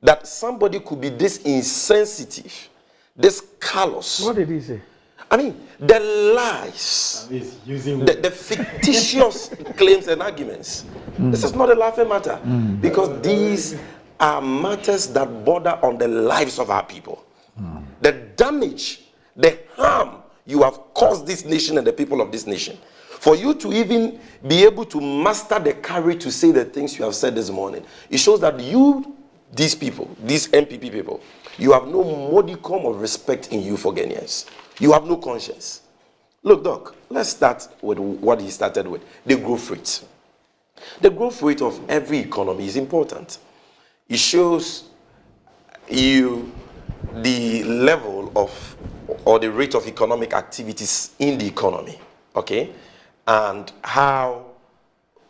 that somebody could be this insensitive, this callous. What did he say? I mean, the lies, the fictitious claims and arguments. This is not a laughing matter, because these are matters that border on the lives of our people. The damage, the harm you have caused this nation and the people of this nation. For you to even be able to muster the courage to say the things you have said this morning, it shows that you, these people, these MPP people, you have no modicum of respect in you for Ghanaians. You have no conscience. Look, Doc, let's start with what he started with, the growth rate. The growth rate of every economy is important. It shows you the level of, or the rate of economic activities in the economy, okay? And how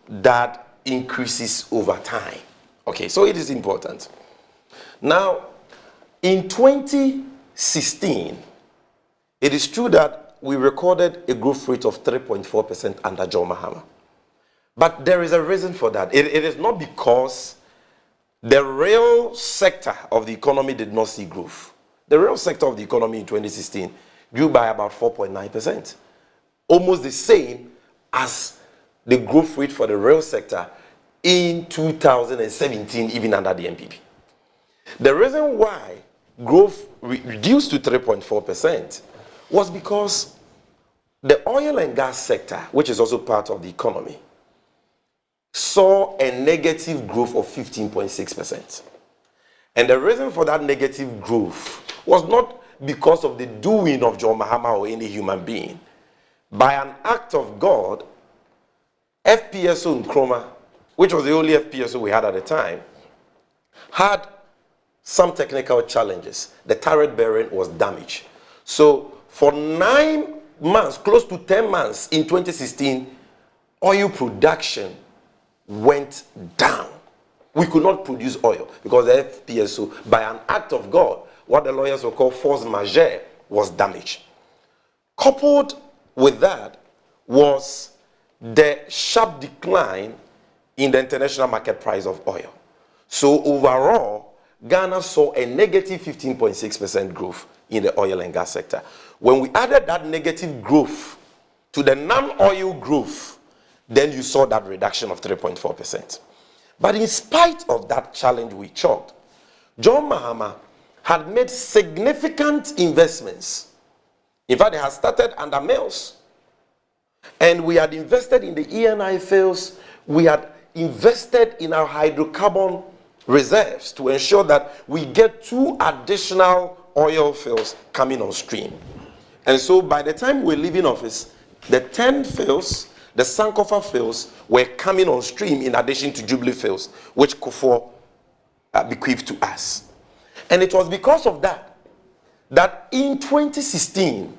that increases over time. Okay, so it is important. Now, in 2016, it is true that we recorded a growth rate of 3.4% under John Mahama. But there is a reason for that. It is not because the real sector of the economy did not see growth. The real sector of the economy in 2016 grew by about 4.9%. Almost the same as the growth rate for the real sector in 2017, even under the MPP. The reason why growth reduced to 3.4% was because the oil and gas sector, which is also part of the economy, saw a negative growth of 15.6%. And the reason for that negative growth was not because of the doing of John Mahama or any human being. By an act of God, FPSO Nkrumah, which was the only FPSO we had at the time, had some technical challenges. The turret bearing was damaged. So for 9 months, close to 10 months in 2016, oil production went down. We could not produce oil because the FPSO, by an act of God, what the lawyers will call force majeure, was damaged. Coupled with that was the sharp decline in the international market price of oil. So overall, Ghana saw a negative 15.6% growth in the oil and gas sector. When we added that negative growth to the non-oil growth, then you saw that reduction of 3.4%. But in spite of that challenge we chalked, John Mahama had made significant investments. In fact, they had started under Mills. And we had invested in the ENI fields. We had invested in our hydrocarbon reserves to ensure that we get 2 additional oil fields coming on stream. And so by the time we're leaving office, the 10 fields, the Sankofa fields, were coming on stream in addition to Jubilee fields, which Kufuor bequeathed to us. And it was because of that, that in 2016,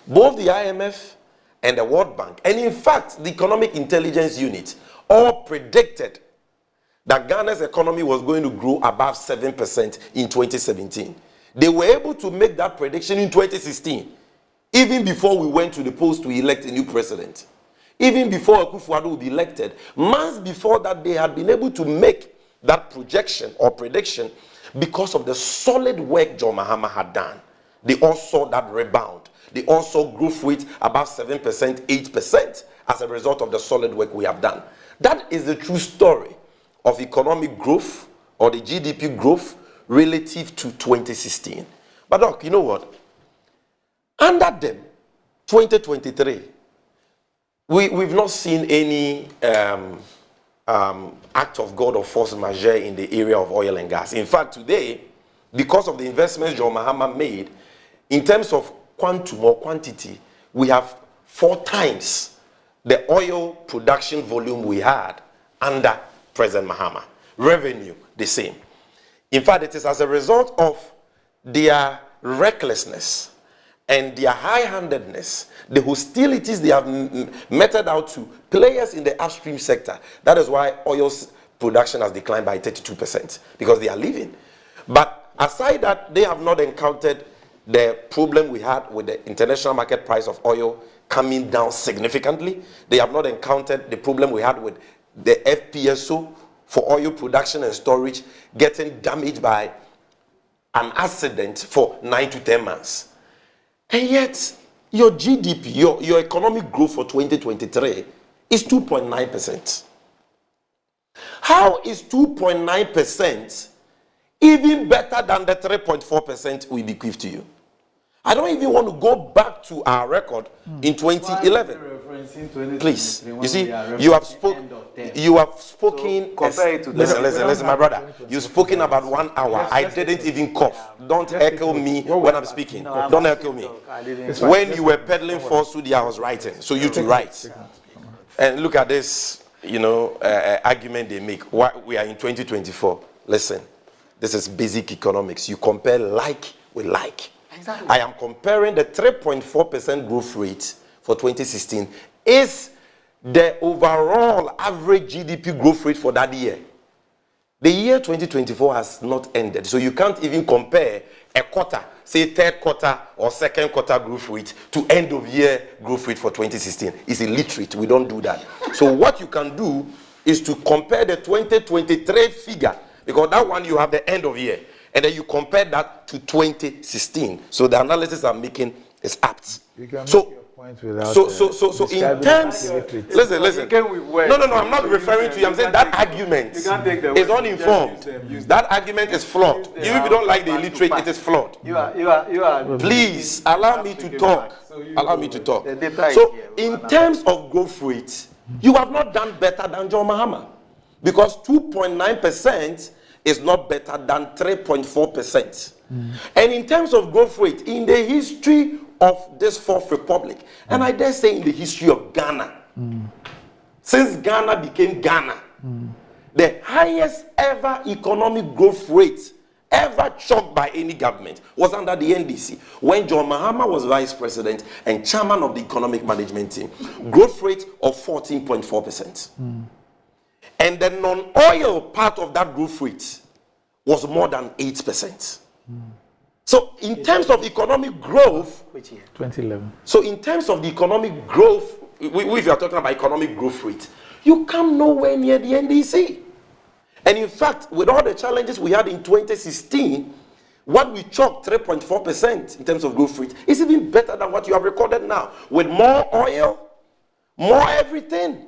both the IMF and the World Bank, and in fact, the Economic Intelligence Unit, all predicted that Ghana's economy was going to grow above 7% in 2017. They were able to make that prediction in 2016, even before we went to the polls to elect a new president. Even before Akufo-Addo would be elected, months before that, they had been able to make that projection or prediction because of the solid work John Mahama had done. They all saw that rebound. They all saw growth rate above 7%, 8% as a result of the solid work we have done. That is the true story of economic growth or the GDP growth relative to 2016. But look, you know what? Under them, 2023, we've not seen any act of God or force majeure in the area of oil and gas. In fact, today, because of the investments John Mahama made, in terms of quantum or quantity, we have 4 times the oil production volume we had under President Mahama. Revenue, the same. In fact, it is as a result of their recklessness and their high-handedness, the hostilities they have meted out to players in the upstream sector. That is why oil production has declined by 32%, because they are leaving. But aside that, they have not encountered the problem we had with the international market price of oil coming down significantly. They have not encountered the problem we had with the FPSO for oil production and storage getting damaged by an accident for 9 to 10 months. And yet, your GDP, your economic growth for 2023 is 2.9%. How is 2.9% even better than the 3.4% we bequeath to you? I don't even want to go back to our record in 2011. Please, you see, you have spoken. Listen, my brother. You've spoken about 1 hour. I didn't even cough. Don't echo me when I'm speaking. Don't echo me. When you were peddling falsehood, I was writing. So you to write. And look at this, argument they make. We are in 2024. Listen, this is basic economics. You compare like with like. Exactly. I am comparing the 3.4% growth rate for 2016 is the overall average GDP growth rate for that year. The year 2024 has not ended, so you can't even compare a quarter, say third quarter or second quarter growth rate to end of year growth rate for 2016. It's illiterate. We don't do that. So what you can do is to compare the 2023 figure, because that one you have the end of year. And then you compare that to 2016. So the analysis I'm making is apt. So in terms, listen. No, I'm not referring to you. I'm saying that argument is uninformed. That argument is flawed. Even if you don't like the illiterate, it is flawed. You are. Please allow me to talk. Allow me to talk. So in terms of growth rate, you have not done better than John Mahama, because 2.9% is not better than 3.4%. And in terms of growth rate, in the history of this Fourth Republic, and I dare say in the history of Ghana, since Ghana became Ghana, the highest ever economic growth rate ever chalked by any government was under the NDC, when John Mahama was vice president and chairman of the economic management team. Growth rate of 14.4%. And the non-oil part of that growth rate was more than 8%. So in terms of economic growth, which year? 2011. So in terms of the economic growth, if you are talking about economic growth rate, you come nowhere near the NDC. And in fact, with all the challenges we had in 2016, what we chalked 3.4% in terms of growth rate is even better than what you have recorded now, with more oil, more everything,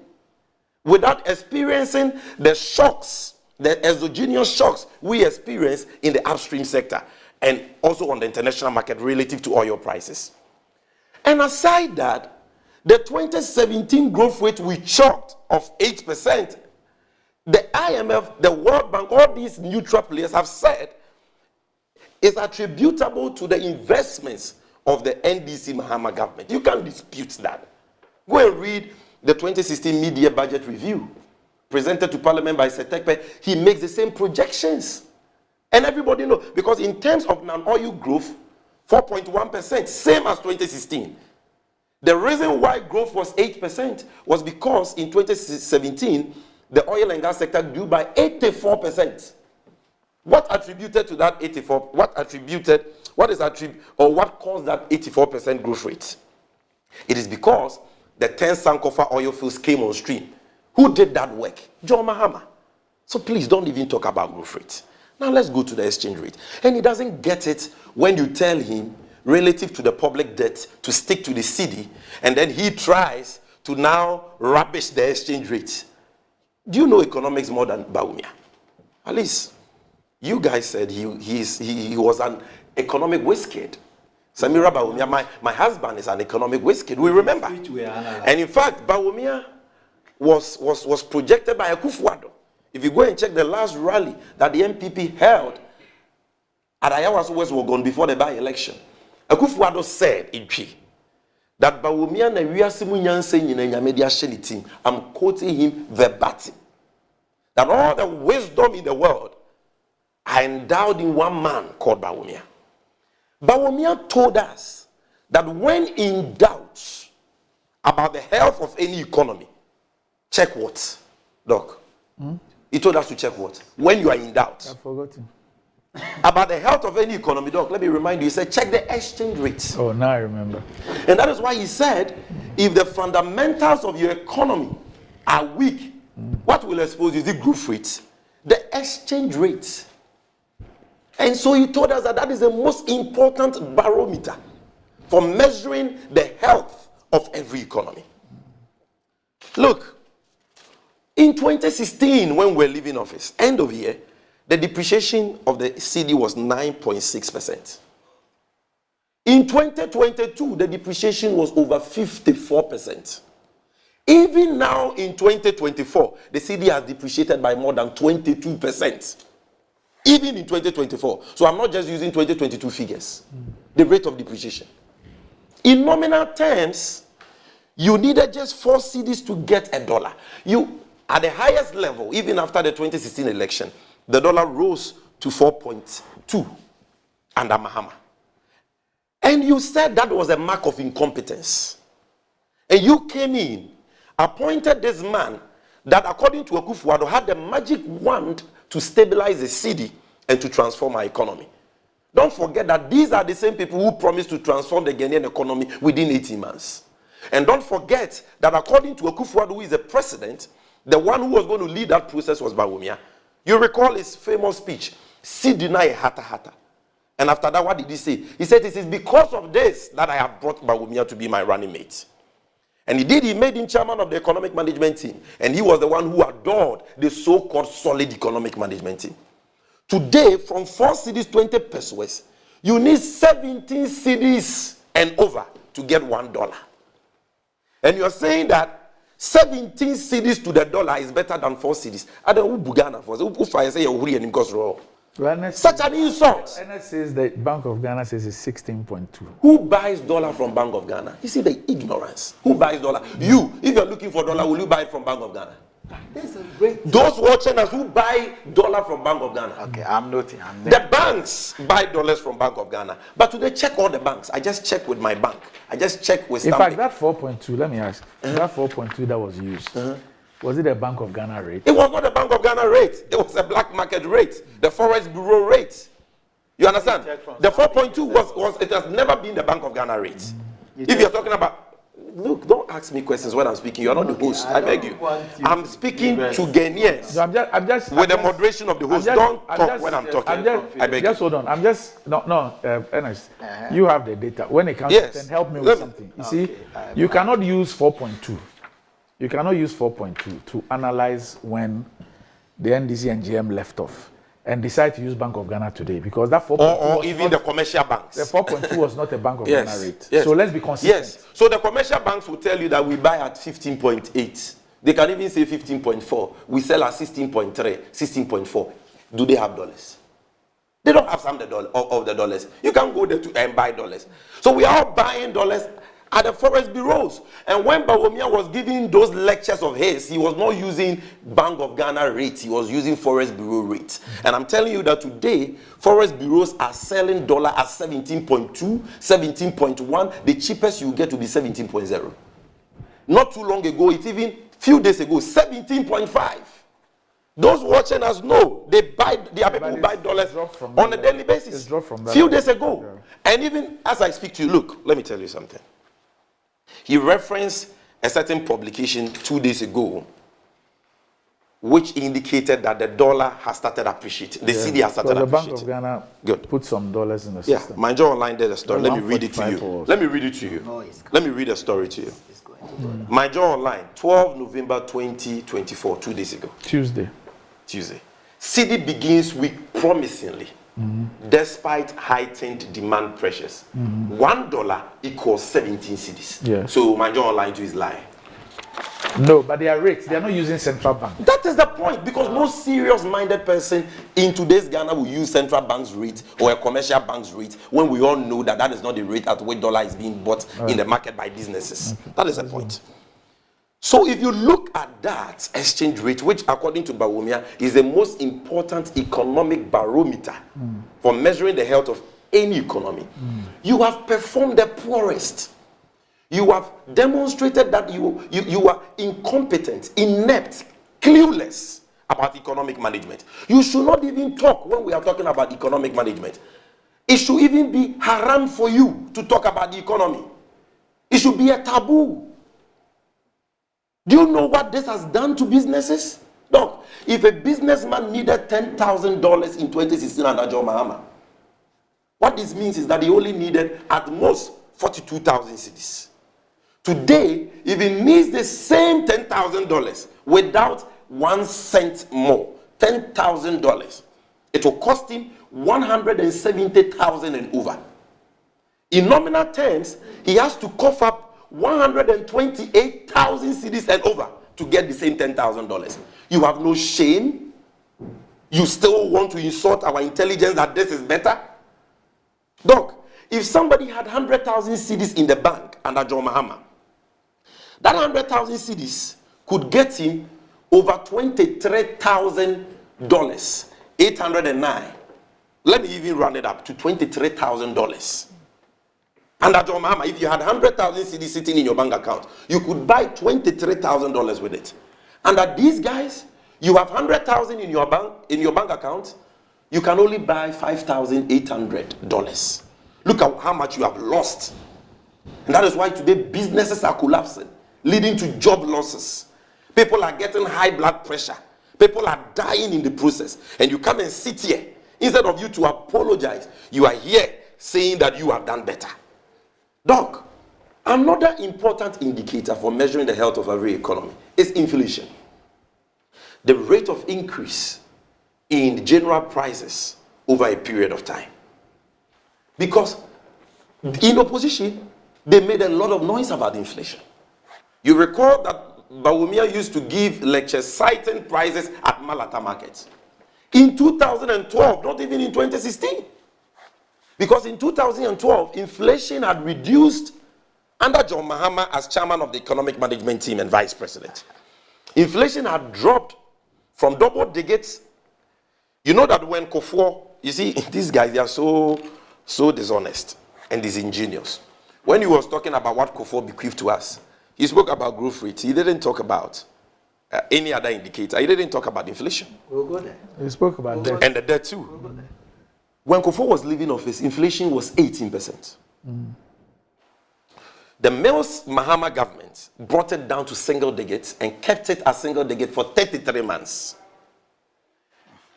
without experiencing the shocks, the exogenous shocks we experience in the upstream sector and also on the international market relative to oil prices. And aside that, the 2017 growth rate we chalked of 8%, the IMF, the World Bank, all these neutral players have said is attributable to the investments of the NDC Mahama government. You can't dispute that. Go and read the 2016 mid-year budget review presented to Parliament by Setekpe. He makes the same projections. And everybody knows, because in terms of non-oil growth, 4.1%, same as 2016. The reason why growth was 8% was because in 2017, the oil and gas sector grew by 84%. What attributed to that 84? What caused that 84% growth rate? It is because the 10 Sankofa oil fields came on stream. Who did that work? John Mahama. So please don't even talk about growth rate. Now let's go to the exchange rate. And he doesn't get it when you tell him relative to the public debt to stick to the cedi, and then he tries to now rubbish the exchange rate. Do you know economics more than Bawumia? At least you guys said he was an economic whiz-kid. Samira Bawumia, my husband is an economic whiz-kid. We remember. And in fact, Bawumia was projected by Akufo-Addo. If you go and check the last rally that the MPP held at Ayawaso West Wogon before the by-election, Akufo-Addo said in Twi that Bawumia na wiasimu nyanse nyina nyamedi ahye team. I'm quoting him verbatim. That all the wisdom in the world are endowed in one man called Bawumia. Bawumia told us that when in doubt about the health of any economy, check what? Doc. He told us to check what? When you are in doubt. I've forgotten. About the health of any economy, Doc, let me remind you, he said, check the exchange rate. Oh, now I remember. And that is why he said, if the fundamentals of your economy are weak, what will expose you? Is it growth rate? the exchange rate. And so he told us that that is the most important barometer for measuring the health of every economy. Look, in 2016, when we were leaving office, end of year, the depreciation of the cedi was 9.6%. In 2022, the depreciation was over 54%. Even now in 2024, the cedi has depreciated by more than 22%. Even in 2024. So I'm not just using 2022 figures. The rate of depreciation. In nominal terms, you needed just 4 cedis to get $1. You, at the highest level, even after the 2016 election, the dollar rose to 4.2 under Mahama. And you said that was a mark of incompetence. And you came in, appointed this man that, according to Akufo-Addo, had the magic wand to stabilize the cedi and to transform our economy. Don't forget that these are the same people who promised to transform the Ghanaian economy within 18 months. And don't forget that, according to Akufo-Addo, who is the president, the one who was going to lead that process was Bawumia. You recall his famous speech, Sidina Hata Hata. And after that, what did he say? He said, it is because of this that I have brought Bawumia to be my running mate. And he did. He made him chairman of the economic management team. And he was the one who adored the so-called solid economic management team. Today, from 4 cedis, 20 pesos, you need 17 cedis and over to get $1. And you're saying that 17 cedis to the dollar is better than 4 cedis. I don't know who Ghana for. Such an insult. NS says the Bank of Ghana says it's 16.2. Who buys dollar from Bank of Ghana? You see the ignorance. Who buys dollar? You, if you're looking for dollar, will you buy it from Bank of Ghana? That's a great. Those watching us who buy dollar from Bank of Ghana. Okay, I'm noting. The banks buy dollars from Bank of Ghana. But today, check all the banks. I just checked with my bank. I just checked with In Stanbic. fact, that 4.2, let me ask, that 4.2 that was used, was it a Bank of Ghana rate? It was not a Bank of Ghana rate. It was a black market rate. The Forest Bureau rate. You understand? The 4.2 it has never been the Bank of Ghana rate. If you're talking about, look, don't ask me questions when I'm speaking. You're not the host. I beg you. I'm speaking to Ghanaians. So I'm just with the moderation of the host. Don't talk when I'm talking. I beg you. Just hold on. Ernest, you have the data. When it comes to 10, help me with something. You see, you cannot use 4.2. You cannot use 4.2 to analyze when the NDC and GM left off and decide to use Bank of Ghana today, because that 4.2 or even the commercial banks. The 4.2 was not a Bank of Ghana rate. Yes. So let's be consistent. Yes. So the commercial banks will tell you that we buy at 15.8. They can even say 15.4. We sell at 16.3, 16.4. Do they have dollars? They don't have some of the dollars. You can go there and buy dollars. So we are buying dollars at the forest bureaus. And when Bawumia was giving those lectures of his, he was not using Bank of Ghana rates, he was using forest bureau rates. And I'm telling you that today, forest bureaus are selling dollar at 17.2, 17.1. The cheapest you get to be 17.0. Not too long ago, it's even few days ago, 17.5. Those watching us know there are people who buy dollars on a daily basis. Few days ago. Yeah. And even as I speak to you, look, let me tell you something. He referenced a certain publication 2 days ago, which indicated that the dollar has started appreciating. The cedi has started appreciating. The Bank of Ghana put some dollars in the system. Yeah, my Joe Online did a story. Let me read it to you. Let me read it to you. Let me read a story to you. My Joe Online, 12 November 2024, 2 days ago. Tuesday. cedi begins week promisingly. Despite heightened demand pressures, $1 equals 17 cedis. Yeah. So my John Online to is lying. No, but they are rates. They are not using central bank. That is the point, because no serious-minded person in today's Ghana will use central bank's rate or a commercial bank's rate when we all know that that is not the rate at which dollar is being bought in the market by businesses. Okay. That is the point. So if you look at that exchange rate, which according to Bawumia is the most important economic barometer for measuring the health of any economy, you have performed the poorest. You have demonstrated that you are incompetent, inept, clueless about economic management. You should not even talk when we are talking about economic management. It should even be haram for you to talk about the economy. It should be a taboo. Do you know what this has done to businesses? Look, if a businessman needed $10,000 in 2016 under John Mahama, what this means is that he only needed at most 42,000 cedis. Today, if he needs the same $10,000 without 1 cent more, $10,000, it will cost him 170,000 and over. In nominal terms, he has to cough up 128,000 cedis and over to get the same $10,000. You have no shame. You still want to insult our intelligence that this is better? Doc, if somebody had 100,000 cedis in the bank under John Mahama, that 100,000 cedis could get him over $23,000, 809. Let me even round it up to $23,000. Under John Mahama, if you had 100,000 cedis sitting in your bank account, you could buy $23,000 with it. Under these guys, you have 100,000 in your bank account, you can only buy $5,800. Look at how much you have lost. And that is why today businesses are collapsing, leading to job losses. People are getting high blood pressure. People are dying in the process. And you come and sit here. Instead of you to apologize, you are here saying that you have done better. Doc, another important indicator for measuring the health of every economy is inflation. The rate of increase in general prices over a period of time. Because in opposition, they made a lot of noise about inflation. You recall that Bawumia used to give lectures citing prices at Malata markets. In 2012, not even in 2016. Because in 2012, inflation had reduced under John Mahama as chairman of the economic management team and vice president. Inflation had dropped from double digits. You know that when Kufuor, you see, these guys, they are so dishonest and disingenuous. When he was talking about what Kufuor bequeathed to us, he spoke about growth rate. He didn't talk about any other indicator. He didn't talk about inflation. We'll go there. He spoke about debt. And the debt too. We'll go there. When Kufuor was leaving office, inflation was 18%. The Mills Mahama government brought it down to single digits and kept it as single digit for 33 months.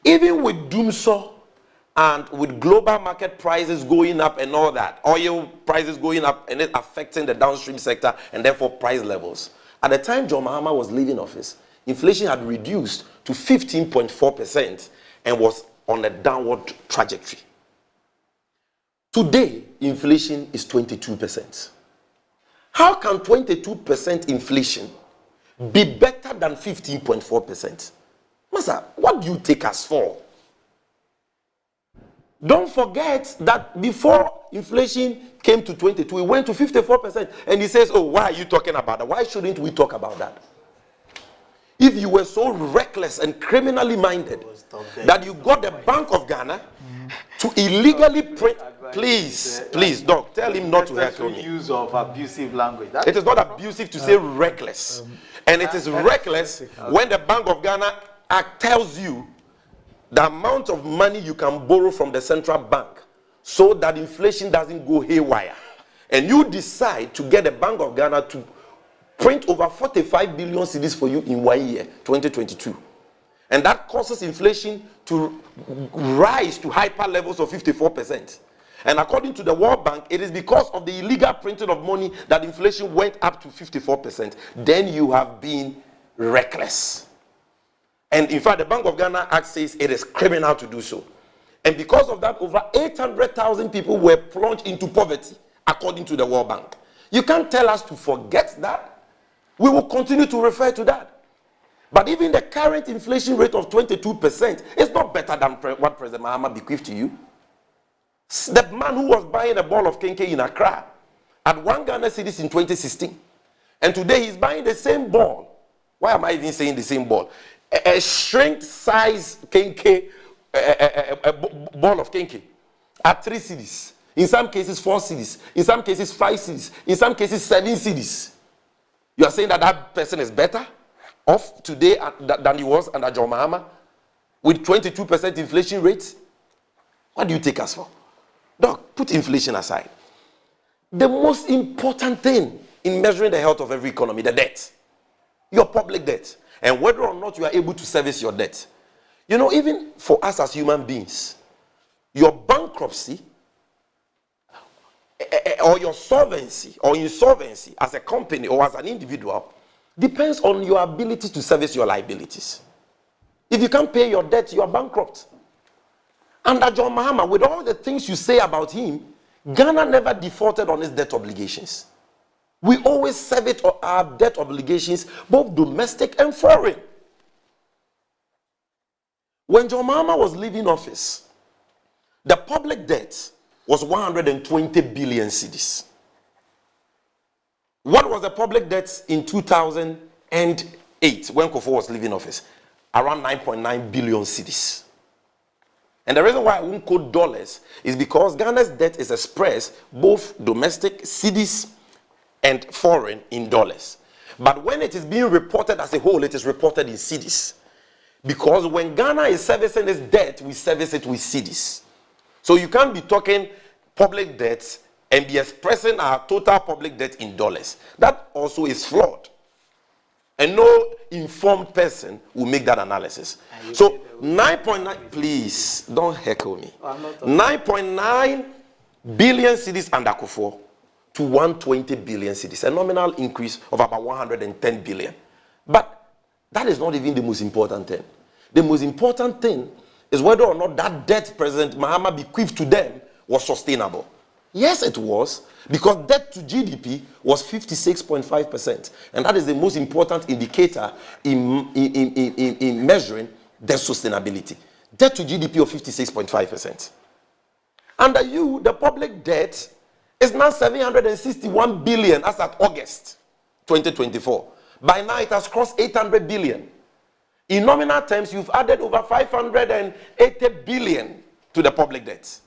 Even with Doomsaw and with global market prices going up and all that, oil prices going up and it affecting the downstream sector and therefore price levels. At the time John Mahama was leaving office, inflation had reduced to 15.4% and was on a downward trajectory. Today, inflation is 22%. How can 22% inflation be better than 15.4%? Master, what do you take us for? Don't forget that before inflation came to 22, it went to 54%. And he says, oh, why are you talking about that? Why shouldn't we talk about that? If you were so reckless and criminally minded that you got the Bank of Ghana to illegally print, please, Doc, tell him not to heckle me. Use of abusive language. It is not abusive to say reckless. And it is reckless when the Bank of Ghana Act tells you the amount of money you can borrow from the central bank so that inflation doesn't go haywire. And you decide to get the Bank of Ghana to print over 45 billion cedis for you in 1 year, 2022. And that causes inflation to rise to hyper levels of 54%. And according to the World Bank, it is because of the illegal printing of money that inflation went up to 54%. Then you have been reckless. And in fact, the Bank of Ghana Act says it is criminal to do so. And because of that, over 800,000 people were plunged into poverty, according to the World Bank. You can't tell us to forget that. We will continue to refer to that. But even the current inflation rate of 22% is not better than what President Mahama bequeathed to you. The man who was buying a ball of kenke in Accra at 1 Ghana cedis in 2016. And today he's buying the same ball. Why am I even saying the same ball? A shrink size kenke, a ball of kenke at 3 cedis. In some cases 4 cedis. In some cases 5 cedis. In some cases 7 cedis. You are saying that that person is better off today than he was under John Mahama with 22% inflation rates? What do you take us for? Doc, put inflation aside. The most important thing in measuring the health of every economy, the debt. Your public debt. and whether or not you are able to service your debt. You know, even for us as human beings, your bankruptcy or your solvency or insolvency as a company or as an individual depends on your ability to service your liabilities. If you can't pay your debt, you are bankrupt. Under John Mahama, with all the things you say about him, Ghana never defaulted on its debt obligations. We always service our debt obligations, both domestic and foreign. When John Mahama was leaving office, the public debt was 120 billion cedis. What was the public debt in 2008 when Kufuor was leaving office? Around 9.9 billion cedis. And the reason why I won't quote dollars is because Ghana's debt is expressed both domestic cedis and foreign in dollars. But when it is being reported as a whole, it is reported in cedis. Because when Ghana is servicing its debt, we service it with cedis. So you can't be talking public debt and be expressing our total public debt in dollars. That also is flawed. And no informed person will make that analysis. So 9.9, please don't heckle me. 9.9 billion cedis under Kufuor to 120 billion cedis, a nominal increase of about 110 billion. But that is not even the most important thing. The most important thing is whether or not that debt President Mahama bequeathed to them was sustainable. Yes, it was, because debt to GDP was 56.5%. And that is the most important indicator in measuring debt sustainability. Debt to GDP of 56.5%. Under you, the public debt is now 761 billion as at August 2024. By now, it has crossed 800 billion. In nominal terms, you've added over 580 billion to the public debt.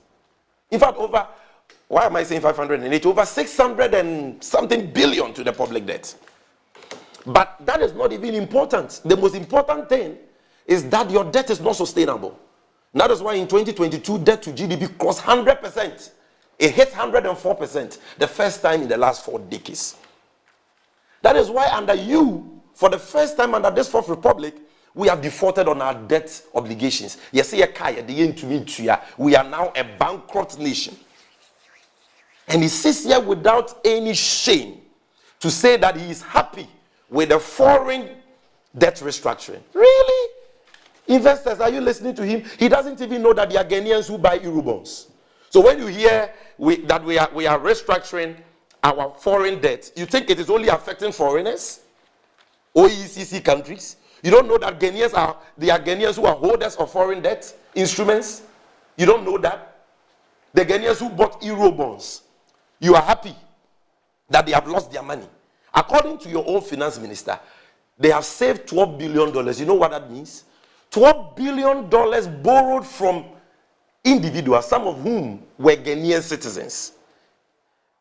In fact, why am I saying 580? Over 600 and something billion to the public debt. But that is not even important. The most important thing is that your debt is not sustainable. And that is why in 2022, debt to GDP crossed 100%. It hit 104%, the first time in the last 4 decades. That is why under you, for the first time under this Fourth Republic, we have defaulted on our debt obligations. We are now a bankrupt nation. And he sits here without any shame to say that he is happy with the foreign debt restructuring. Really? Investors, are you listening to him? He doesn't even know that there are Ghanaians who buy Eurobonds. So when you hear that we are restructuring our foreign debt, you think it is only affecting foreigners? OECD countries? You don't know that there are Ghanaians who are holders of foreign debt instruments? You don't know that? The Ghanaians who bought Eurobonds, you are happy that they have lost their money. According to your own finance minister, they have saved $12 billion. You know what that means? $12 billion borrowed from individuals, some of whom were Ghanaian citizens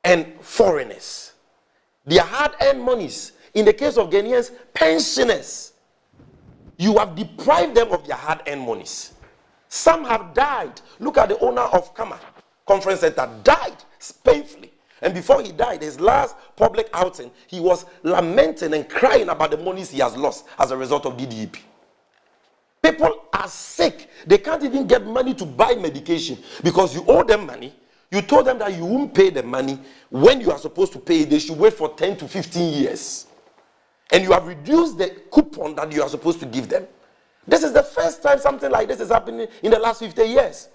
and foreigners. Their hard-earned monies. In the case of Ghanaians, pensioners. You have deprived them of their hard-earned monies. Some have died. Look at the owner of Kama Conference Center, died painfully. And before he died, his last public outing, he was lamenting and crying about the monies he has lost as a result of DDEP. People are sick. They can't even get money to buy medication because you owe them money. You told them that you won't pay the money when you are supposed to pay. They should wait for 10 to 15 years. And you have reduced the coupon that you are supposed to give them. This is the first time something like this is happening in the last 50 years.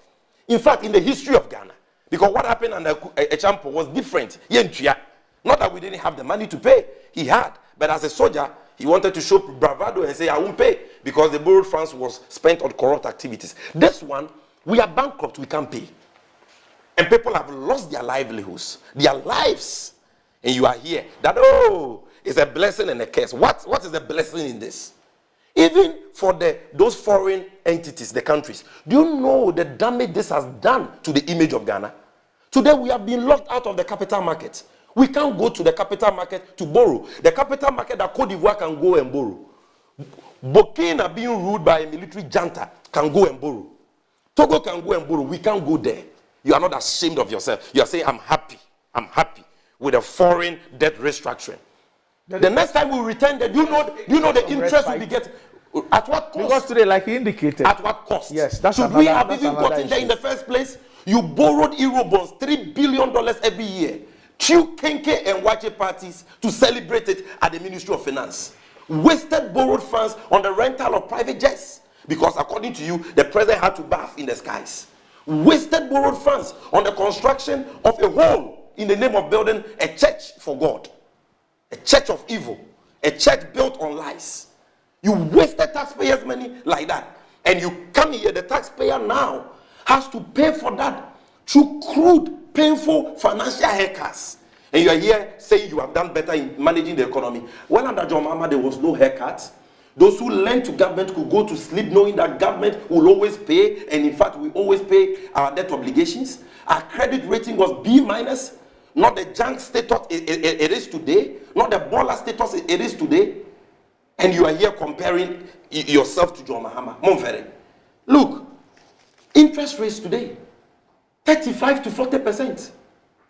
In fact, in the history of Ghana. Because what happened under Echampo was different. Not that we didn't have the money to pay. He had. But as a soldier, he wanted to show bravado and say, I won't pay. Because the borrowed funds was spent on corrupt activities. This one, we are bankrupt. We can't pay. And people have lost their livelihoods. Their lives. And you are here. That, it's a blessing and a curse. What is the blessing in this? Even for those foreign entities, the countries, do you know the damage this has done to the image of Ghana? Today we have been locked out of the capital market. We can't go to the capital market to borrow. The capital market that Cote d'Ivoire can go and borrow. Burkina, being ruled by a military junta, can go and borrow. Togo can go and borrow. We can't go there. You are not ashamed of yourself. You are saying, I'm happy with a foreign debt restructuring. The next time we return them, you know the interest will be getting. At what cost? Because today, like he indicated. At what cost? Yes, that's Should we have even gotten there in the first place? You borrowed Eurobonds, $3 billion every year, through Kenke and Wache parties to celebrate it at the Ministry of Finance. Wasted borrowed funds on the rental of private jets, because according to you, the president had to bath in the skies. Wasted borrowed funds on the construction of a hole in the name of building a church for God, a church of evil, a church built on lies. You wasted taxpayers' money like that, and you come here, the taxpayer now has to pay for that through crude, painful financial haircuts. And you are here saying you have done better in managing the economy. When under John Mahama there was no haircut, those who lent to government could go to sleep knowing that government will always pay, and in fact we always pay our debt obligations. Our credit rating was B-, not the junk status it is today, not the baller status it is today. And you are here comparing yourself to John Mahama. Monfere. Look, interest rates today, 35 to 40%.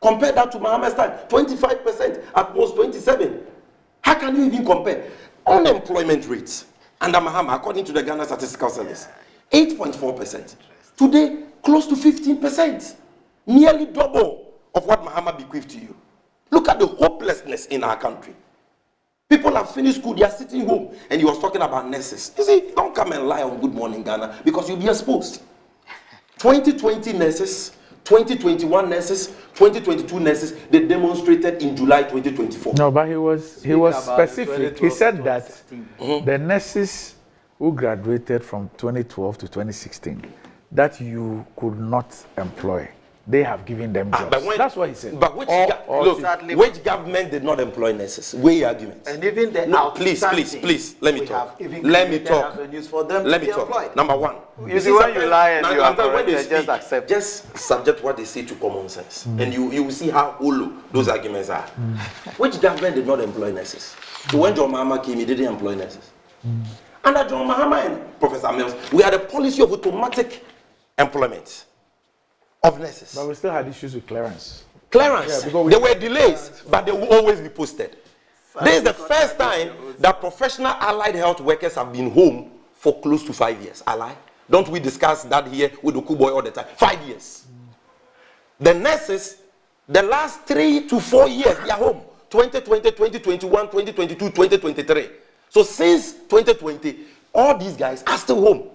Compare that to Mahama's time, 25%, at most 27%. How can you even compare? Unemployment rates under Mahama, according to the Ghana Statistical Service, 8.4%. Today, close to 15%. Nearly double of what Mahama bequeathed to you. Look at the hopelessness in our country. People have finished school, they are sitting home, and he was talking about nurses. You see, don't come and lie on Good Morning Ghana, because you'll be exposed. 2020 nurses, 2021 nurses, 2022 nurses, they demonstrated in July 2024. No, but he was specific. He said that the nurses who graduated from 2012 to 2016, that you could not employ. They have given them jobs. That's what he said. But which government did not employ nurses? Weigh arguments. And even the please, let me talk. Let me talk. Number one. You see, when you lie and you are correct, just accept. Just subject what they say to common sense. And you will see how hollow those arguments are. Which government did not employ nurses? So when John Mahama came, he didn't employ nurses. Under John Mahama and Professor Mills, we had a policy of automatic employment of nurses. But we still had issues with clearance. Clearance. There were delays, but they will always be posted. This is the first time that professional allied health workers have been home for close to 5 years. Ally? Don't we discuss that here with the Kuboy all the time? 5 years. The nurses, the last 3 to 4 years, they are home. 2020, 2021, 2022, 2023. So since 2020, all these guys are still home.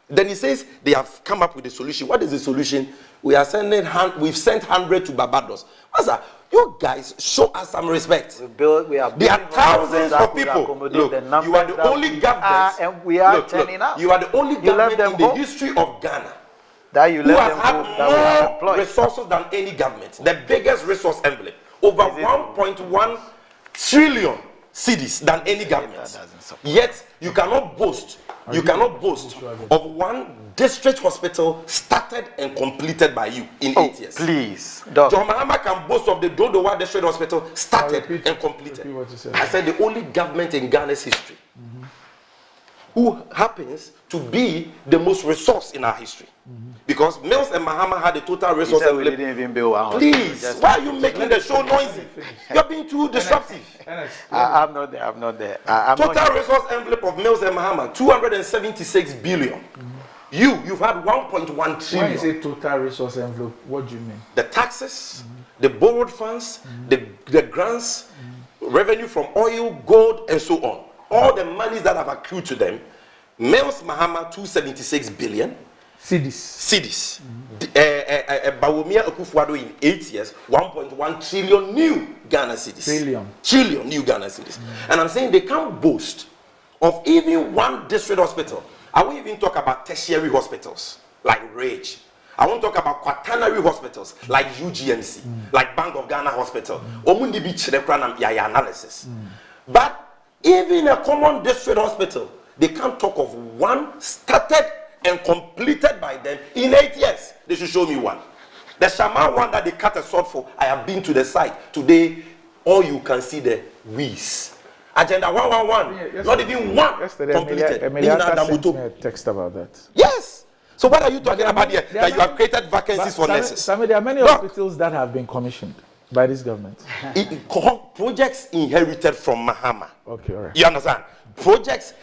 Then he says they have come up with a solution. What is the solution? We've sent 100 to Barbados. Master, you guys show us some respect. There are thousands of people. Look, you are the only government. And we are turning out. You are the only government in the history of Ghana that you who has had more resources than any government. The biggest resource envelope. Over 1.1 trillion cedis than any government. Yet you cannot boast. You cannot boast of one district hospital started and completed by you in 8 years. Please. John Mahama can boast of the Dodowa District Hospital started and completed. I said the only government in Ghana's history who happens to be the most resource in our history. Because Mills and Mahama had a total resource. We didn't even build our Please, why are you making the show noisy? You're being too disruptive. I'm not there. Total resource envelope of Mills and Mahama, 276 billion. You've had 1.1 trillion. When you say total resource envelope, what do you mean? The taxes, the borrowed funds, the grants, revenue from oil, gold, and so on. All the monies that have accrued to them. Mills Mahama, 276 billion. Cedis. Bawumia Akufo-Addo in 8 years, 1.1 trillion new Ghana cedis. Trillion new Ghana cedis. And I'm saying they can't boast of even one district hospital. I won't even talk about tertiary hospitals like Rage. I won't talk about quaternary hospitals like UGMC, like Bank of Ghana Hospital. Omundi bi chire yaya analysis. But even a common district hospital, they can't talk of one started and completed by them in 8 years. They should show me one. The Shaman one that they cut a sword for, I have been to the site. Today, all you can see the weeds. Agenda 111, not even one completed. Emilia sent me a text about that. Yes. So what are you talking about here? That you have created vacancies for nurses? Sammy, there are many hospitals that have been commissioned. By this government. Projects inherited from Mahama. Okay, all right. You understand? Projects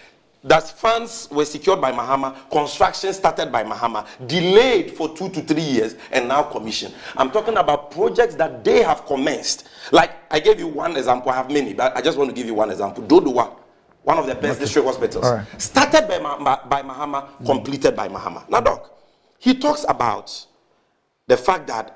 that funds were secured by Mahama, construction started by Mahama, delayed for 2 to 3 years, and now commissioned. I'm talking about projects that they have commenced. Like, I gave you one example. I have many, but I just want to give you one example. Dodowa, one of the best district hospitals. Right. Started by Mahama, completed by Mahama. Now, Doc, he talks about the fact that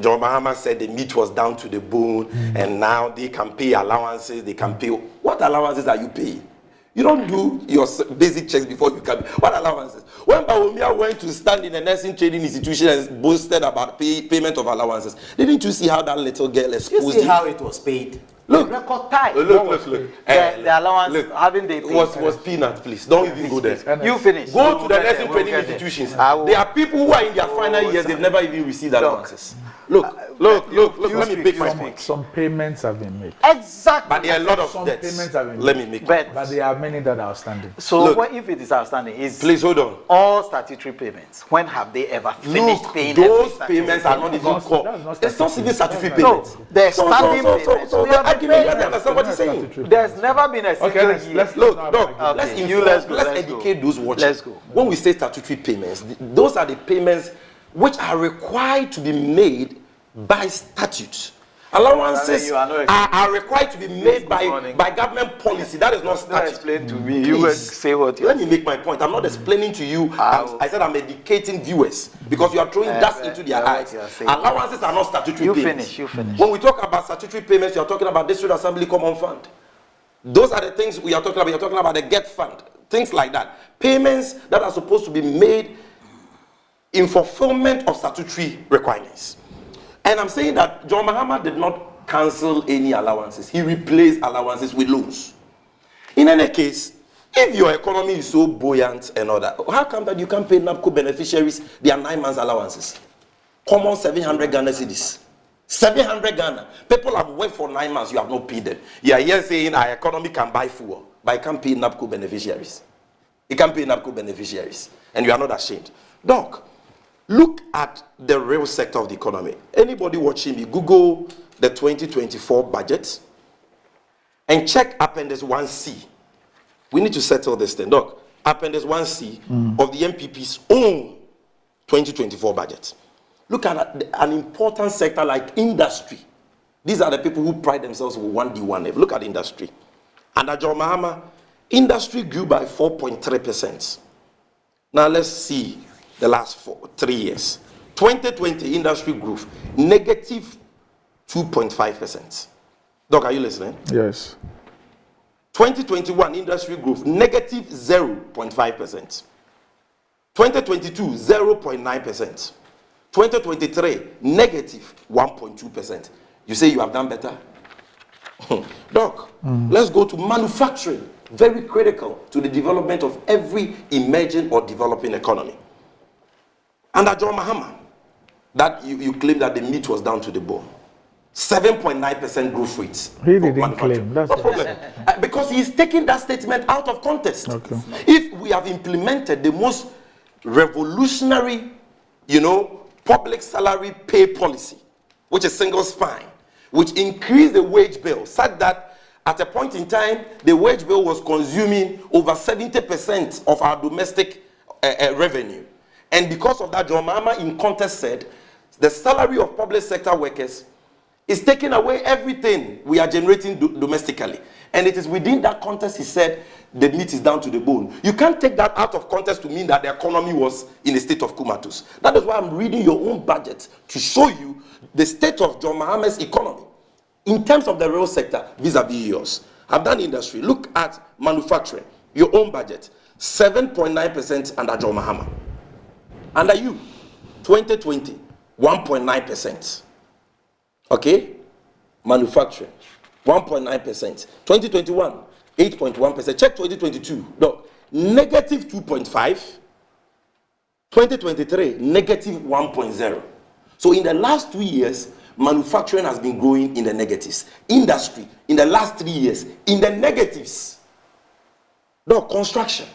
John Mahama said the meat was down to the bone, and now they can pay allowances, they can pay. What allowances are you paying? You don't do your basic checks before you come. What allowances? When Bawumia went to stand in a nursing training institution and boasted about payment of allowances, didn't you see how that little girl exposed you see how it was paid? Look, record time. Look. The allowance, haven't they paid? Was peanuts, please. Don't even go there. You finish. Go to the nursing training institutions. There are people who are in their final years, they've never even received allowances. Look, let me make my point. Some payments have been made. Exactly. But there are a lot of some debts. payments have been made. Let me make but there are many that are outstanding. So what if it is outstanding? Please hold on. All statutory payments. When have they ever finished paying? Those payments are not even called. It's not even statutory payments. No, the standing payments. So the argument, you understand what he's saying? There's never been a single year. Let's educate those watching. Let's go. When we say statutory payments, those are the payments which are required to be made by statute. Allowances are required to be made by government policy. That is not statute. Explain to me. You say what you Let me make my point. I'm not explaining to you. I said I'm educating viewers because you are throwing dust into their eyes. Allowances are not statutory payments. You finish. When we talk about statutory payments, you are talking about District Assembly Common Fund. Those are the things we are talking about. You're talking about the GET Fund. Things like that. Payments that are supposed to be made in fulfillment of statutory requirements. And I'm saying that John Mahama did not cancel any allowances. He replaced allowances with loans. In any case, if your economy is so buoyant and all that, how come that you can't pay NABCO beneficiaries their 9 months allowances? Common 700 Ghana cedis. 700 Ghana. People have worked for 9 months, you have not paid them. You are here saying our economy can buy fuel, but it can't pay NABCO beneficiaries. It can't pay NABCO beneficiaries. And you are not ashamed. Doc, look at the real sector of the economy. Anybody watching me, Google the 2024 budget and check Appendix 1C. We need to settle this thing. Look, Appendix 1C of the MPP's own 2024 budget. Look at an important sector like industry. These are the people who pride themselves with 1D, 1F. Look at industry. Under John Mahama, industry grew by 4.3%. Now let's see the last 3 years. 2020 industry growth, negative 2.5%. Doc, are you listening? Yes. 2021 industry growth, negative 0.5%. 2022, 0.9%. 2023, negative 1.2%. You say you have done better? Doc, let's go to manufacturing. Very critical to the development of every emerging or developing economy. Under John Mahama, that you claim that the meat was down to the bone. 7.9% growth rates. He didn't claim. That's no problem. Because he's taking that statement out of context. Okay. If we have implemented the most revolutionary, public salary pay policy, which is single spine, which increased the wage bill, such that at a point in time, the wage bill was consuming over 70% of our domestic revenue. And because of that, John Mahama in contest said, the salary of public sector workers is taking away everything we are generating domestically. And it is within that context, he said, the meat is down to the bone. You can't take that out of context to mean that the economy was in a state of comatose. That is why I'm reading your own budget to show you the state of John Mahama's economy in terms of the real sector vis-a-vis yours. I've done industry. Look at manufacturing, your own budget, 7.9% under John Mahama. Under you, 2020, 1.9%. Okay? Manufacturing, 1.9%. 2021, 8.1%. Check 2022. Look, negative 2.5. 2023, negative 1.0. So in the last 2 years, manufacturing has been growing in the negatives. Industry, in the last 3 years, in the negatives. Look, construction.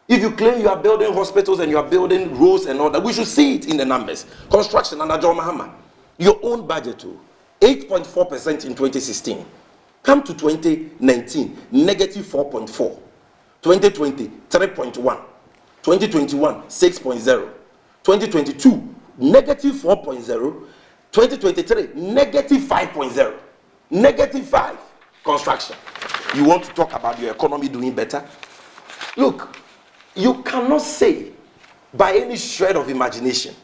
If you claim you are building hospitals and you are building roads and all that, we should see it in the numbers. Construction under John Mahama. Your own budget too. 8.4% in 2016. Come to 2019, negative 4.4. 2020, 3.1. 2021, 6.0. 2022, negative 4.0. 2023, negative 5.0. Negative 5. Construction. You want to talk about your economy doing better? Look, you cannot say by any shred of imagination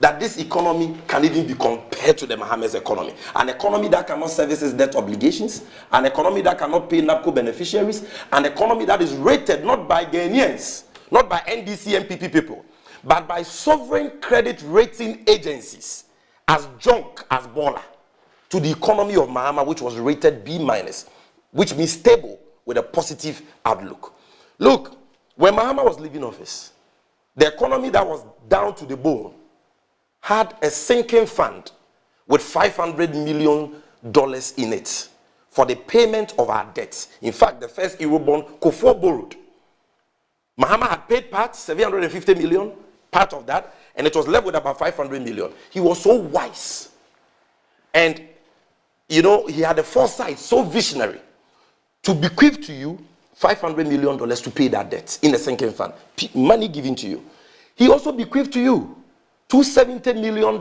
that this economy can even be compared to the Mohammed's economy. An economy that cannot service its debt obligations, an economy that cannot pay NAPCO beneficiaries, an economy that is rated not by Ghanaians, not by NDC and PP people, but by sovereign credit rating agencies as junk, as baller, to the economy of Mahama, which was rated B-, which means stable with a positive outlook. Look, when Mahama was leaving office, the economy that was down to the bone had a sinking fund with $500 million in it for the payment of our debts. In fact, the first Eurobond, Kufuor borrowed. Mahama had paid part, 750 million, part of that, and it was left with about 500 million. He was so wise. And, you know, he had a foresight, so visionary, to bequeath to you $500 million to pay that debt in the sinking fund. Money given to you. He also bequeathed to you $270 million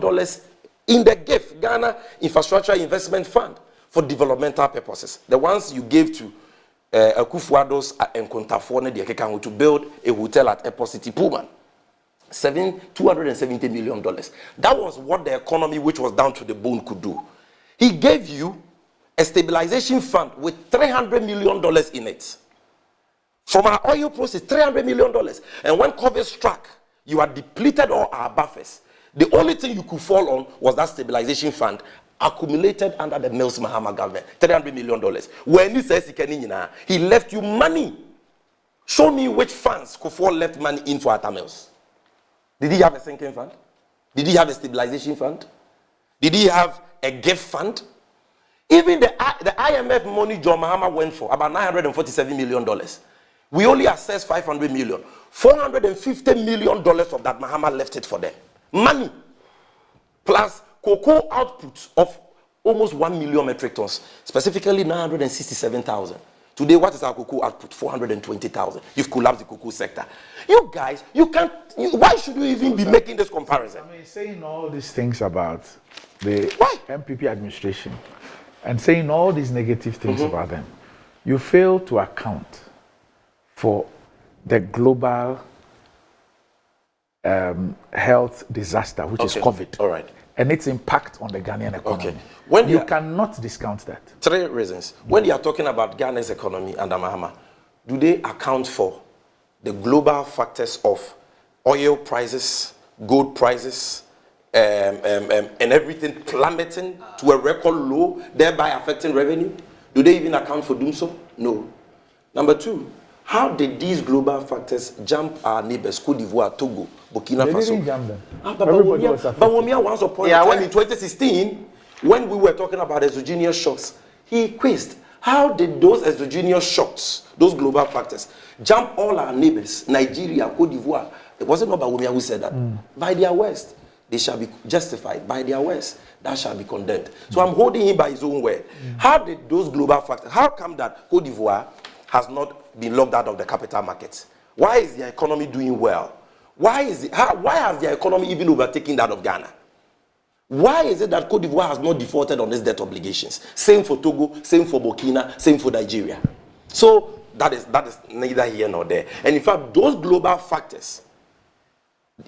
in the GIF, Ghana Infrastructure Investment Fund, for developmental purposes. The ones you gave to Akufo-Addo's and Kontafo to build a hotel at Airport City, Pullman. $270 million. That was what the economy, which was down to the bone, could do. He gave you a stabilization fund with $300 million in it. From our oil process, $300 million. And when COVID struck, you had depleted all our buffers. The only thing you could fall on was that stabilization fund accumulated under the Mills Mahama government, $300 million. When he says he left you money. Show me which funds Kufuor left money in for Atta Mills. Did he have a sinking fund? Did he have a stabilization fund? Did he have a gift fund? Even the IMF money John Mahama went for, about $947 million. We only assessed $500 million. $450 million of that Mahama left it for them. Money. Plus cocoa output of almost 1 million metric tons. Specifically 967,000. Today, what is our cocoa output? 420,000. You've collapsed the cocoa sector. You guys, you can't, why should you even be making this comparison? I mean, saying all these things about the MPP administration and saying all these negative things about them, you fail to account for the global health disaster, which is COVID. All right. And its impact on the Ghanaian economy. Okay. When you cannot discount that. 3 reasons. When you are talking about Ghana's economy under Mahama, do they account for the global factors of oil prices, gold prices, and everything plummeting to a record low, thereby affecting revenue? Do they even account for doing so? No. Number 2, how did these global factors jump our neighbors, Côte d'Ivoire, Togo, Burkina Faso? They didn't jump them. But Bawumia once upon a time in 2016, when we were talking about exogenous shocks, he quizzed, how did those exogenous shocks, those global factors, jump all our neighbors, Nigeria, Côte d'Ivoire? It wasn't not Bawumia who said that. By their worst, they shall be justified. By their worst, that shall be condemned. So I'm holding him by his own word. How did those global factors, how come that Côte d'Ivoire has not been locked out of the capital markets? Why is their economy doing well? Why has their economy even overtaken that of Ghana? Why is it that Côte d'Ivoire has not defaulted on its debt obligations? Same for Togo, same for Burkina, same for Nigeria. So that is neither here nor there. And in fact, those global factors,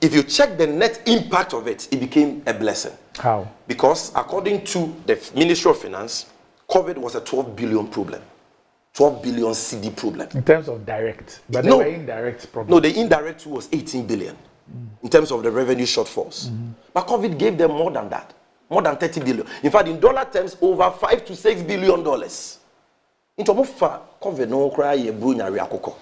if you check the net impact of it, it became a blessing. How? Because according to the Ministry of Finance, COVID was a 12 billion problem. 12 billion CD problem. In terms of direct, but no, they were indirect problem. No, the indirect was 18 billion in terms of the revenue shortfalls. But COVID gave them more than that, more than 30 billion. In fact, in dollar terms, over $5 to $6 billion. In terms of COVID, no cry, Brunya Riakoko.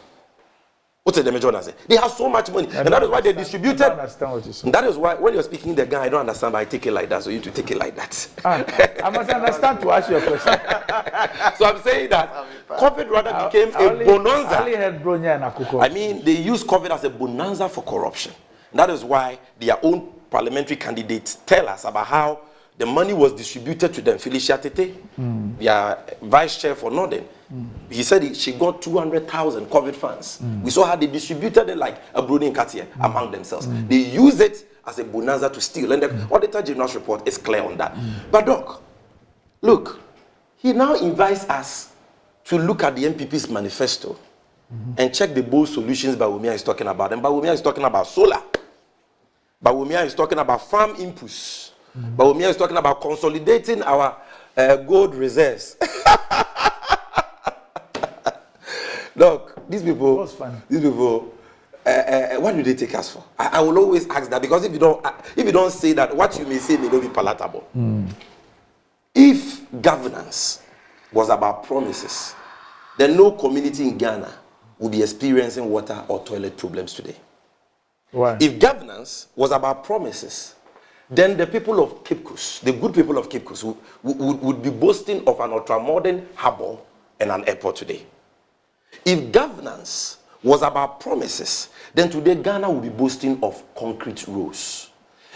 What's the major say? They have so much money, and that is why they distributed. I don't understand what you say. That is why when you're speaking the guy, I don't understand, but I take it like that, so you need to take it like that. I must understand to ask you a question. So I'm saying that COVID rather became a bonanza. I only heard Bronya and Akuko. I mean, they use COVID as a bonanza for corruption. That is why their own parliamentary candidates tell us about how the money was distributed to them. Felicia Tete, their vice chair for Northern, he said she got 200,000 COVID funds. We saw how they distributed it like a Bruni and Katia among themselves. They used it as a bonanza to steal. And the Auditor General's report is clear on that. But Doc, look, he now invites us to look at the MPP's manifesto and check the bold solutions Bawumia is talking about. And Bawumia is talking about solar. Bawumia is talking about farm inputs. Bawumia is talking about consolidating our gold reserves. Look, these people, what do they take us for? I will always ask that, because if you don't say that, what you may say may not be palatable. If governance was about promises, then no community in Ghana would be experiencing water or toilet problems today. Why? If governance was about promises, then the people of Cape Coast, the good people of Cape Coast, would be boasting of an ultra-modern harbour and an airport today. If governance was about promises, then today Ghana would be boasting of concrete roads.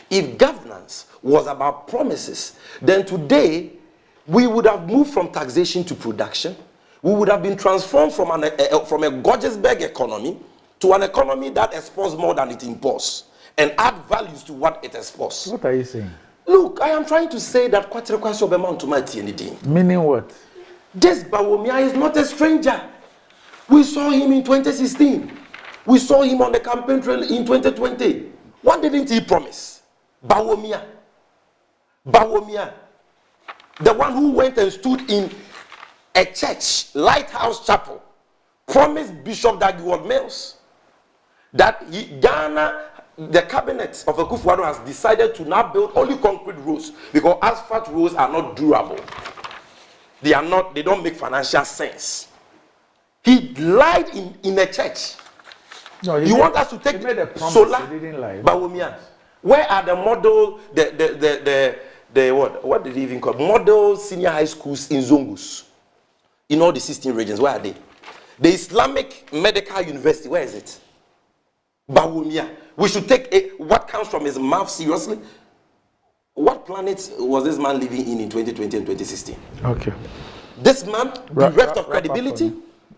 If governance was about promises, then today we would have moved from taxation to production. We would have been transformed from a Gorgeousberg economy to an economy that exports more than it imports and add values to what it exports. What are you saying? Look, I am trying to say that Kwaterekwasi Obama to my anything. Meaning what? This Bawumia is not a stranger. We saw him in 2016. We saw him on the campaign trail in 2020. What didn't he promise? Bawumia. Bawumia. The one who went and stood in a church, Lighthouse Chapel, promised Bishop Dagiwad Mills that Ghana, the cabinet of Akufo-Addo has decided to now build only concrete roads because asphalt roads are not durable. They don't make financial sense. He lied in a church. No, you want us to take solar? He didn't lie. Bawumia, where are the model, what did he even call? Model senior high schools in Zongus? In all the 16 regions, where are they? The Islamic Medical University, where is it? Bawumia. We should take what comes from his mouth seriously. What planet was this man living in 2020 and 2016? Okay. This man, bereft of credibility?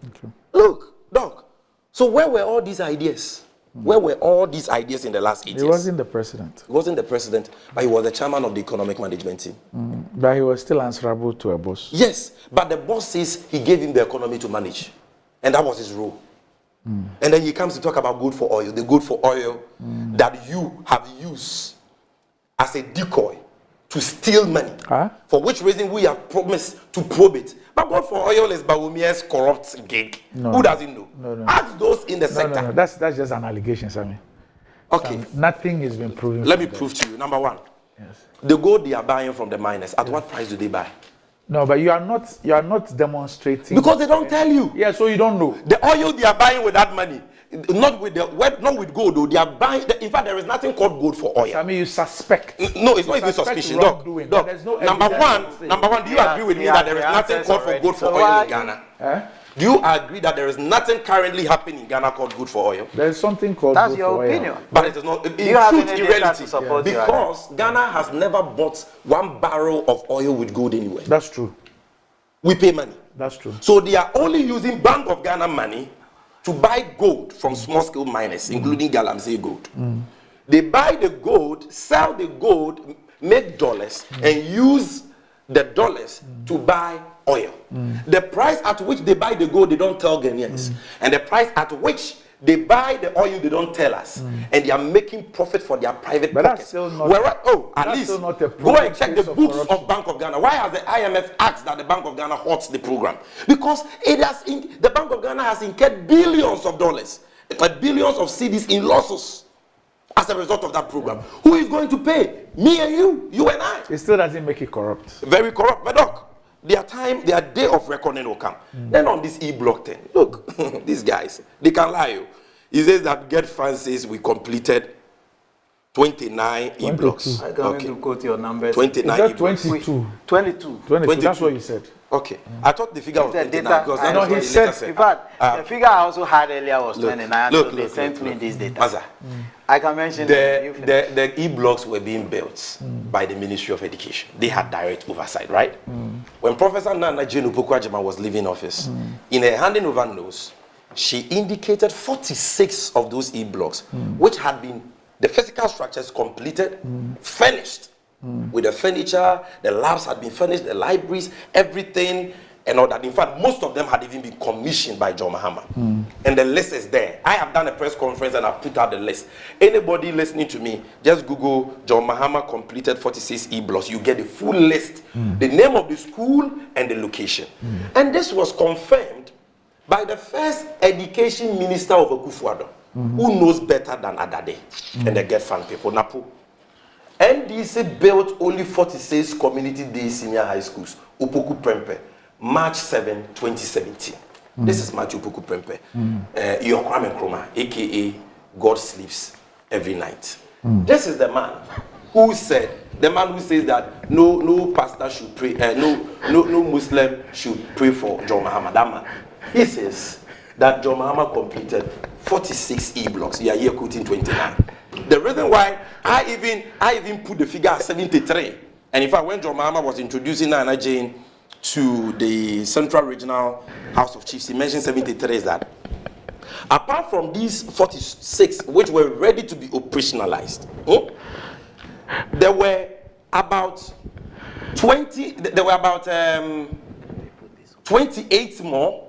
Okay. Look, Doc, so where were all these ideas? Where were all these ideas in the last 8 years? He wasn't the president. He wasn't the president, but he was the chairman of the economic management team. But he was still answerable to a boss. Yes, but the boss says he gave him the economy to manage. And that was his role. And then he comes to talk about good for oil, the good for oil that you have used as a decoy to steal money. For which reason we have promised to probe it. But God for oil is Bawumia's corrupt gig. No, who doesn't know? No. Ask those in the sector. No. That's just an allegation, Sammy. Okay. Nothing has been proven. Let me prove to you. Number one. Yes. The gold they are buying from the miners, at what price do they buy? No, but you are not demonstrating. Because they don't tell you. Yeah, so you don't know. The oil they are buying with that money, not with gold though. They are buying. In fact, there is nothing called gold for oil. I mean, you suspect. No, it's not even suspicion. Doc, number one, do you agree with me that there is nothing called for gold for oil in Ghana? Do you agree that there is nothing currently happening in Ghana called good for oil? There is something called That's good your for opinion. oil. But it is not. In reality, because Ghana has never bought 1 barrel of oil with gold anywhere. That's true. We pay money. That's true. So they are only using Bank of Ghana money to buy gold from small-scale miners, including Galamsey Gold. They buy the gold, sell the gold, make dollars, and use the dollars to buy oil. The price at which they buy the gold, they don't tell Ghanaians. And the price at which they buy the oil, they don't tell us. And they are making profit for their private but pockets. That's still not, at least go and check the books of Bank of Ghana. Why has the IMF asked that the Bank of Ghana halts the program? Because the Bank of Ghana has incurred billions of dollars, billions of cedis in losses as a result of that program. Who is going to pay? Me and you and I. It still doesn't make it corrupt. Very corrupt. But look, their day of reckoning will come. Then on this e-block thing, look, these guys, they can lie. He says that Get Fund says we completed 29 e-blocks. I can't even quote your numbers. 29 is that e-blocks. 22? 22. 22. That's what you said. Okay. I thought the figure was 29 because no, he said. In fact, the figure I also had earlier was 29. So they sent me this data. Maza, I can mention the e-blocks were being built by the Ministry of Education. They had direct oversight, right? When Professor Nana Jane Opoku-Agyeman was leaving office, in her handing over notes, she indicated 46 of those e-blocks, which had been the physical structures completed, finished. With the furniture, the labs had been furnished, the libraries, everything, and all that. In fact, most of them had even been commissioned by John Mahama. And the list is there. I have done a press conference and I've put out the list. Anybody listening to me, just Google John Mahama completed 46 e-blocks. You get the full list, the name of the school and the location. And this was confirmed by the first education minister of Akufo-Addo, who knows better than Adade and the Get Fund people, Napo. NDC built only 46 community-day senior high schools, Opoku Prempeh, March 7, 2017. This is March Opoku Prempeh. Yokwame Nkrumah, a.k.a. God sleeps every night. This is the man who said, the man who says that no pastor should pray, no Muslim should pray for John Mahama. That man, he says that John Mahama completed 46 e-blocks. You are here quoting 29. The reason why I even put the figure at 73, and in fact, when John Mahama was introducing Nana Jane to the Central Regional House of Chiefs, he mentioned 73 is that apart from these 46, which were ready to be operationalized, there were about 28 more.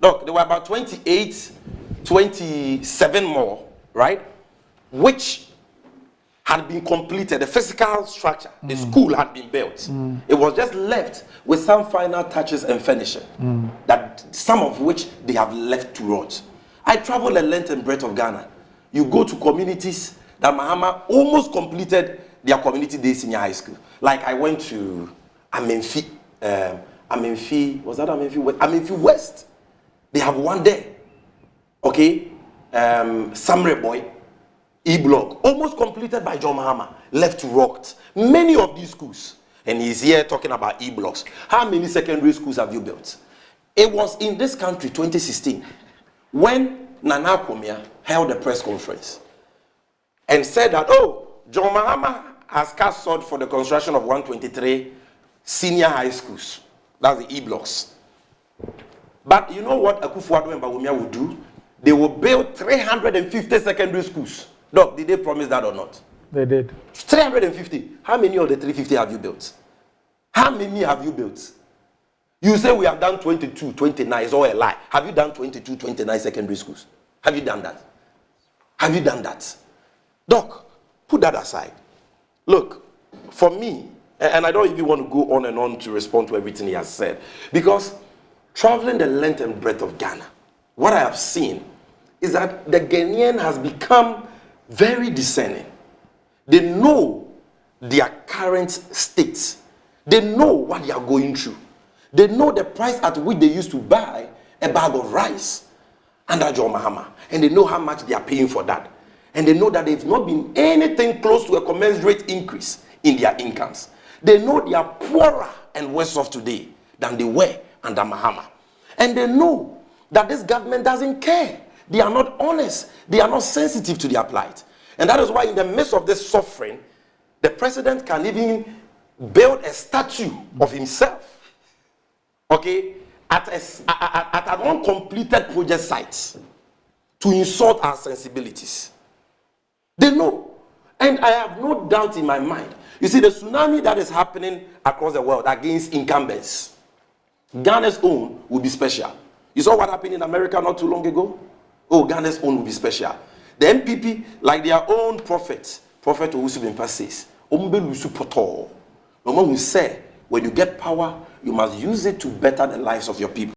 Look, there were about 27 more, right? Which had been completed, the physical structure, the school had been built. It was just left with some final touches and finishing, that some of which they have left to rot. I travel the length and breadth of Ghana. You go to communities that Mahama almost completed their community day senior high school. Like I went to Amenfi, was that Amenfi West? Amenfi West. They have one there. Okay? Samre Boy. E-block, almost completed by John Mahama, left rocked. Many of these schools, and he's here talking about e-blocks. How many secondary schools have you built? It was in this country, 2016, when Nana Komia held a press conference and said that, oh, John Mahama has cast sword for the construction of 123 senior high schools. That's the e-blocks. But you know what Akufo-Addo and Bawumia would do? They will build 350 secondary schools. Doc, did they promise that or not? They did. 350. How many of the 350 have you built? How many have you built? You say we have done 22, 29. It's all a lie. Have you done 22, 29 secondary schools? Have you done that? Have you done that? Doc, put that aside. Look, for me, and I don't even want to go on and on to respond to everything he has said, because traveling the length and breadth of Ghana, what I have seen is that the Ghanaian has become very discerning. They know their current state. They know what they are going through. They know the price at which they used to buy a bag of rice under John Mahama. And they know how much they are paying for that. And they know that there's not been anything close to a commensurate increase in their incomes. They know they are poorer and worse off today than they were under Mahama. And they know that this government doesn't care. They are not honest. They are not sensitive to their plight. And that is why in the midst of this suffering, the president can even build a statue of himself, okay, at an uncompleted project site to insult our sensibilities. They know. And I have no doubt in my mind. You see, the tsunami that is happening across the world against incumbents, Ghana's own will be special. You saw what happened in America not too long ago? Oh, Ghana's own will be special. The MPP, like their own Prophet Owusu Bempah says, when you get power, you must use it to better the lives of your people.